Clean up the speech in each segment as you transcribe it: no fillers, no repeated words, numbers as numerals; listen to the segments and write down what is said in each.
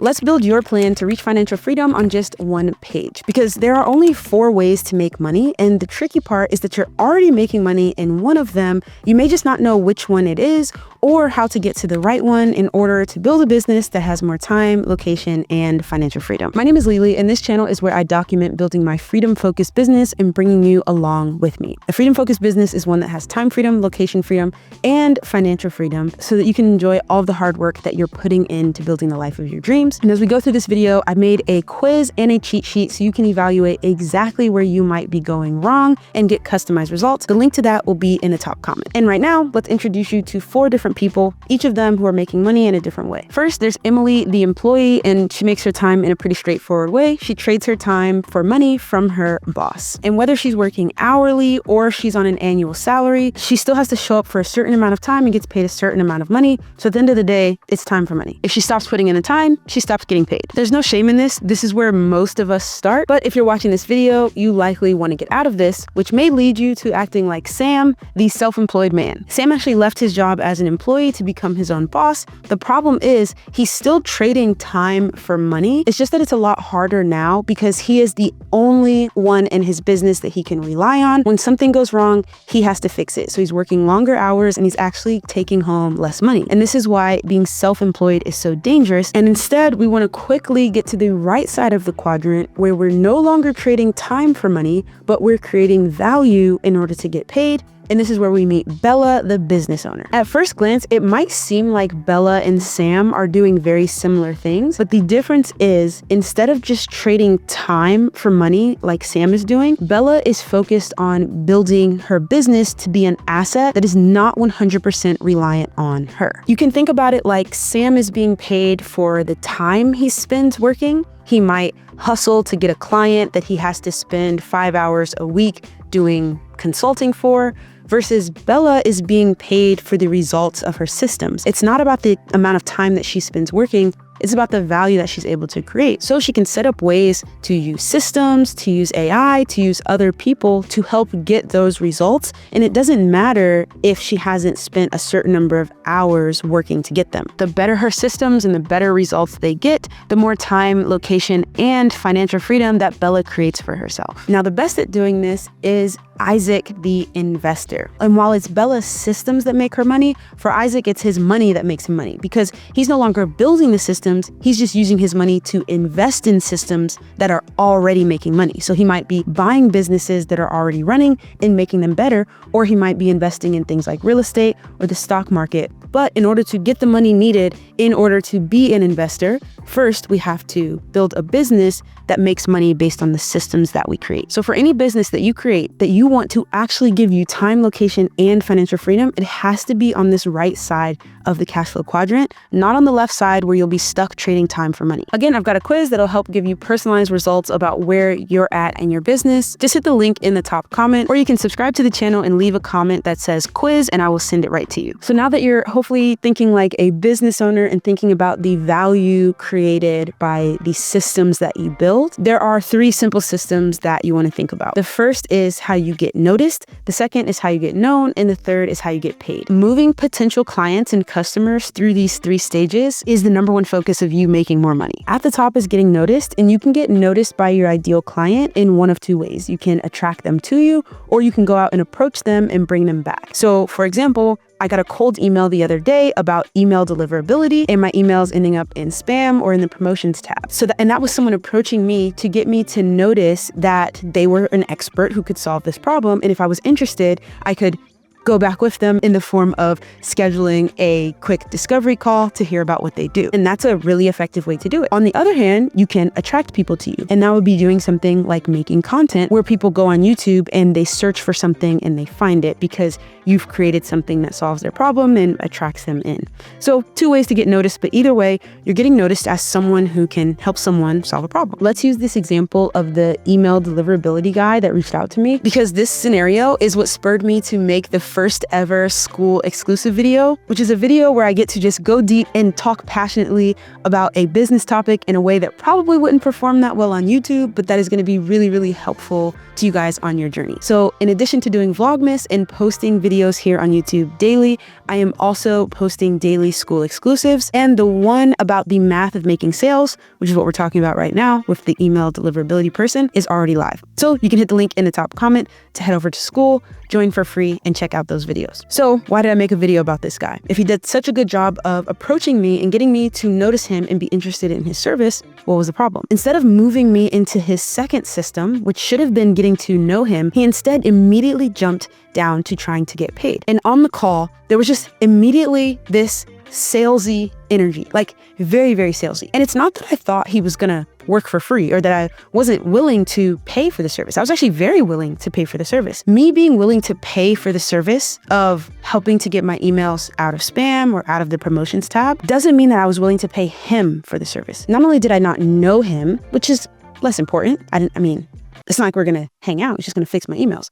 Let's build your plan to reach financial freedom on just one page, because there are only 4 ways to make money. And the tricky part is that you're already making money in one of them. You may just not know which one it is or how to get to the right one in order to build a business that has more time, location, and financial freedom. My name is Lili, and this channel is where I document building my freedom-focused business and bringing you along with me. A freedom-focused business is one that has time freedom, location freedom, and financial freedom so that you can enjoy all the hard work that you're putting into building the life of your dreams. And as we go through this video, I made a quiz and a cheat sheet so you can evaluate exactly where you might be going wrong and get customized results. The link to that will be in the top comment. And right now, let's introduce you to 4 different people, each of them who are making money in a different way. First, there's Emily, the employee, and she makes her time in a pretty straightforward way. She trades her time for money from her boss. And whether she's working hourly or she's on an annual salary, she still has to show up for a certain amount of time and gets paid a certain amount of money. So at the end of the day, it's time for money. If she stops putting in the time, she stops getting paid. There's no shame in this. This is where most of us start. But if you're watching this video, you likely want to get out of this, which may lead you to acting like Sam, the self-employed man. Sam actually left his job as an employee to become his own boss. The problem is he's still trading time for money. It's just that it's a lot harder now because he is the only one in his business that he can rely on. When something goes wrong, he has to fix it. So he's working longer hours and he's actually taking home less money. And this is why being self-employed is so dangerous. And instead, we want to quickly get to the right side of the quadrant where we're no longer trading time for money, but we're creating value in order to get paid. And this is where we meet Bella, the business owner. At first glance, it might seem like Bella and Sam are doing very similar things, but the difference is instead of just trading time for money like Sam is doing, Bella is focused on building her business to be an asset that is not 100% reliant on her. You can think about it like Sam is being paid for the time he spends working. He might hustle to get a client that he has to spend 5 hours a week doing consulting for, versus Bella is being paid for the results of her systems. It's not about the amount of time that she spends working, it's about the value that she's able to create. So she can set up ways to use systems, to use AI, to use other people to help get those results. And it doesn't matter if she hasn't spent a certain number of hours working to get them. The better her systems and the better results they get, the more time, location, and financial freedom that Bella creates for herself. Now, the best at doing this is Isaac, the investor. And while it's Bella's systems that make her money, for Isaac, it's his money that makes him money because he's no longer building the systems. He's just using his money to invest in systems that are already making money. So he might be buying businesses that are already running and making them better, or he might be investing in things like real estate or the stock market. But in order to get the money needed in order to be an investor, first we have to build a business that makes money based on the systems that we create. So for any business that you create that you want to actually give you time, location, and financial freedom, it has to be on this right side of the cash flow quadrant, not on the left side where you'll be stuck trading time for money. Again, I've got a quiz that'll help give you personalized results about where you're at in your business. Just hit the link in the top comment, or you can subscribe to the channel and leave a comment that says quiz and I will send it right to you. So now that you're hopefully thinking like a business owner and thinking about the value created by the systems that you build, there are 3 simple systems that you want to think about. The first is how you get noticed. The second is how you get known. And the third is how you get paid. Moving potential clients and customers through these 3 stages is the number one focus of you making more money. At the top is getting noticed, and you can get noticed by your ideal client in one of 2 ways. You can attract them to you, or you can go out and approach them and bring them back. So for example, I got a cold email the other day about email deliverability, and my emails ending up in spam or in the promotions tab. And that was someone approaching me to get me to notice that they were an expert who could solve this problem. And if I was interested, I could go back with them in the form of scheduling a quick discovery call to hear about what they do. And that's a really effective way to do it. On the other hand, you can attract people to you. And that would be doing something like making content where people go on YouTube and they search for something and they find it because you've created something that solves their problem and attracts them in. So 2 ways to get noticed, but either way, you're getting noticed as someone who can help someone solve a problem. Let's use this example of the email deliverability guy that reached out to me because this scenario is what spurred me to make the first ever school exclusive video, which is a video where I get to just go deep and talk passionately about a business topic in a way that probably wouldn't perform that well on YouTube, but that is going to be really, really helpful to you guys on your journey. So in addition to doing Vlogmas and posting videos here on YouTube daily, I am also posting daily school exclusives. And the one about the math of making sales, which is what we're talking about right now with the email deliverability person, is already live. So you can hit the link in the top comment to head over to school, join for free, and check out those videos. So why did I make a video about this guy? If he did such a good job of approaching me and getting me to notice him and be interested in his service, what was the problem? Instead of moving me into his second system, which should have been getting to know him, he instead immediately jumped down to trying to get paid. And on the call, there was just immediately this salesy energy, like very, very salesy. And it's not that I thought he was gonna work for free or that I wasn't willing to pay for the service. I was actually very willing to pay for the service. Me being willing to pay for the service of helping to get my emails out of spam or out of the promotions tab doesn't mean that I was willing to pay him for the service. Not only did I not know him, which is less important. I mean, it's not like we're gonna hang out. He's just gonna fix my emails.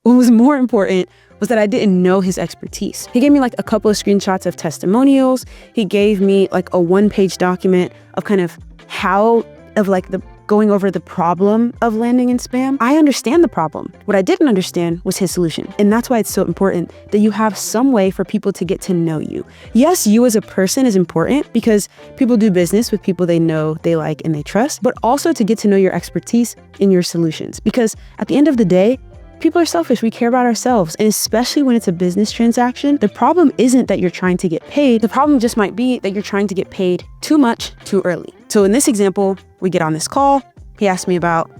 What was more important was that I didn't know his expertise. He gave me like a couple of screenshots of testimonials. He gave me like a one-page document of kind of going over the problem of landing in spam. I understand the problem. What I didn't understand was his solution. And that's why it's so important that you have some way for people to get to know you. Yes, you as a person is important because people do business with people they know, they like, and they trust, but also to get to know your expertise in your solutions. Because at the end of the day, people are selfish. We care about ourselves. And especially when it's a business transaction, the problem isn't that you're trying to get paid. The problem just might be that you're trying to get paid too much, too early. So in this example, we get on this call. He asked me about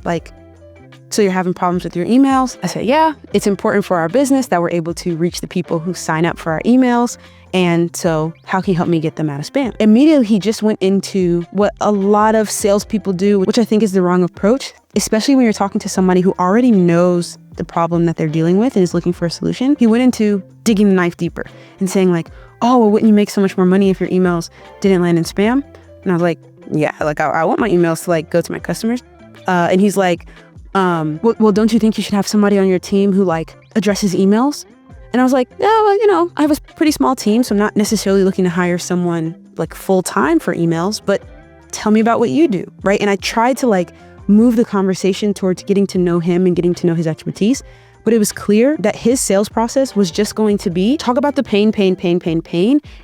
so you're having problems with your emails? I said, yeah, it's important for our business that we're able to reach the people who sign up for our emails. And so how can you help me get them out of spam? Immediately, he just went into what a lot of salespeople do, which I think is the wrong approach, especially when you're talking to somebody who already knows the problem that they're dealing with and is looking for a solution. He went into digging the knife deeper and saying like, oh, well, wouldn't you make so much more money if your emails didn't land in spam? And I was like, yeah, I want my emails to go to my customers. And he's like, well, don't you think you should have somebody on your team who addresses emails? And I was like, yeah, well, I have a pretty small team, so I'm not necessarily looking to hire someone full time for emails, but tell me about what you do, right? And I tried to move the conversation towards getting to know him and getting to know his expertise. But it was clear that his sales process was just going to be talk about the pain,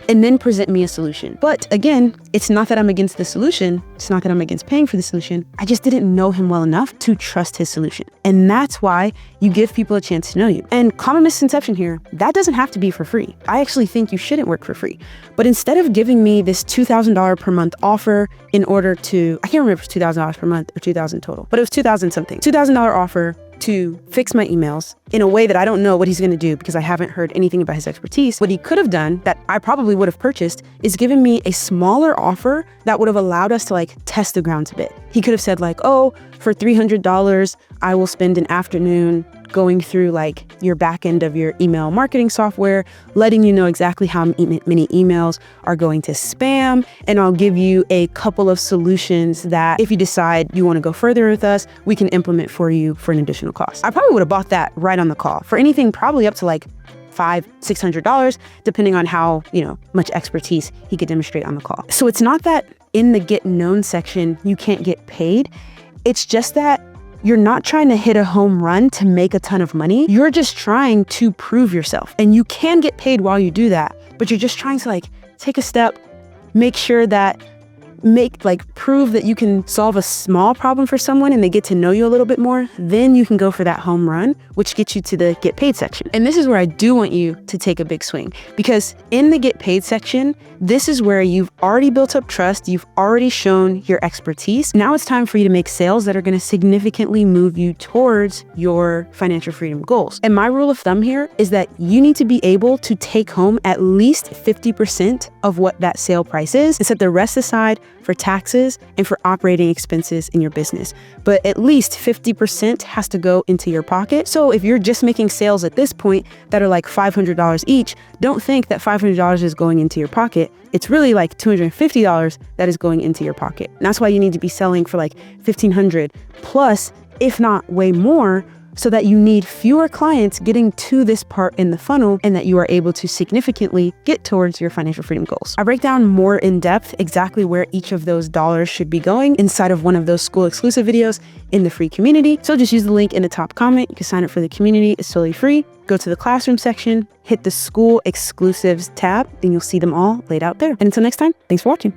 and then present me a solution. But again, it's not that I'm against the solution. It's not that I'm against paying for the solution. I just didn't know him well enough to trust his solution. And that's why you give people a chance to know you. And common misconception here, that doesn't have to be for free. I actually think you shouldn't work for free. But instead of giving me this $2,000 per month offer in order to, I can't remember if it's $2,000 per month or $2,000 total, but it was $2,000 something, $2,000 offer to fix my emails in a way that I don't know what he's going to do because I haven't heard anything about his expertise. What he could have done that I probably would have purchased is given me a smaller offer that would have allowed us to test the grounds a bit. He could have said oh, for $300, I will spend an afternoon going through your back end of your email marketing software, letting you know exactly how many emails are going to spam. And I'll give you a couple of solutions that if you decide you want to go further with us, we can implement for you for an additional cost. I probably would have bought that right on the call for anything probably up to $500-$600, depending on how, much expertise he could demonstrate on the call. So it's not that in the get known section, you can't get paid. It's just that you're not trying to hit a home run to make a ton of money. You're just trying to prove yourself. And you can get paid while you do that, but you're just trying to take a step, make sure that prove that you can solve a small problem for someone and they get to know you a little bit more. Then you can go for that home run, which gets you to the get paid section. And this is where I do want you to take a big swing, because in the get paid section, this is where you've already built up trust. You've already shown your expertise. Now it's time for you to make sales that are going to significantly move you towards your financial freedom goals. And my rule of thumb here is that you need to be able to take home at least 50% of what that sale price is and set the rest aside for taxes and for operating expenses in your business. But at least 50% has to go into your pocket. So if you're just making sales at this point that are $500 each, don't think that $500 is going into your pocket. It's really $250 that is going into your pocket. And that's why you need to be selling for $1,500 plus, if not way more, so that you need fewer clients getting to this part in the funnel and that you are able to significantly get towards your financial freedom goals. I break down more in depth exactly where each of those dollars should be going inside of one of those school exclusive videos in the free community. So just use the link in the top comment. You can sign up for the community. It's totally free. Go to the classroom section, hit the school exclusives tab, and you'll see them all laid out there. And until next time, thanks for watching.